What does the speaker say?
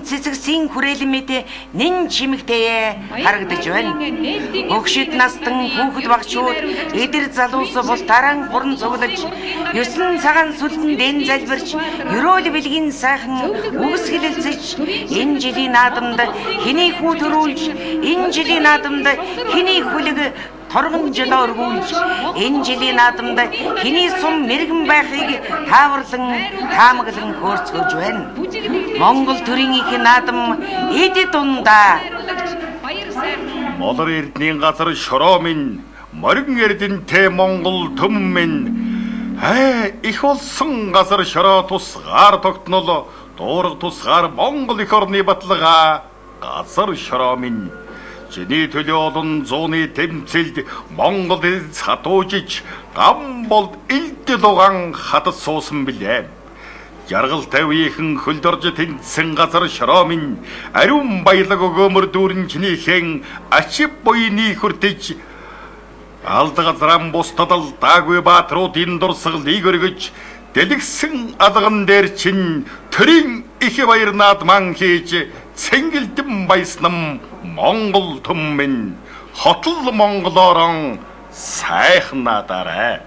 Цэцэгсийн хүрээлмэд нэн чимэгтэй харагдаж байна. Өгшид настан хүүхэд багчууд эдэр залуус бол дараан гуран цуглаж, 9 цагаан сүлдэн дэн залбирч, ерөөл бэлгийн сайхан үгс хэлэлцэж, энэ жилийн наадамд хэний хүү төрүүлж, энэ жилийн наадамд хэний хүлэг торгон жолоор гүйж, энэ жилийн наадамд хэний сум мэрэгэн байхыг таамаглан хөөрцгөж байна. Монгол төрийн их наадам эд дундаа. Молор эрдний газар шороо минь, морин эрдэнтэй Монгол төм минь. Их болсон газар шороо тусгаар тогтнол, дуурга тусгаар Монгол их орны баталгаа газар шороо минь. Чиний төлөө олон зууны тэмцэлд Монгол эд хатуужиж, гам болд илдэл угаан хатад суусан билээ. Жаргалтай үеийнхэн хөлдөрж тэнцсэн газар шороо минь, ариун баялаг өгөөмөр дүүрэн чинийхэн ачив буйны хүртэж, алд газран бустадал даагүй баатруудын дурсгалыг өргөж, дэлгсэн алган дээр чин төрийн их баяр наадман хийж, цэнгэлдэн баяснам Монгол төм минь, хотол монголоорон сайхан надараа.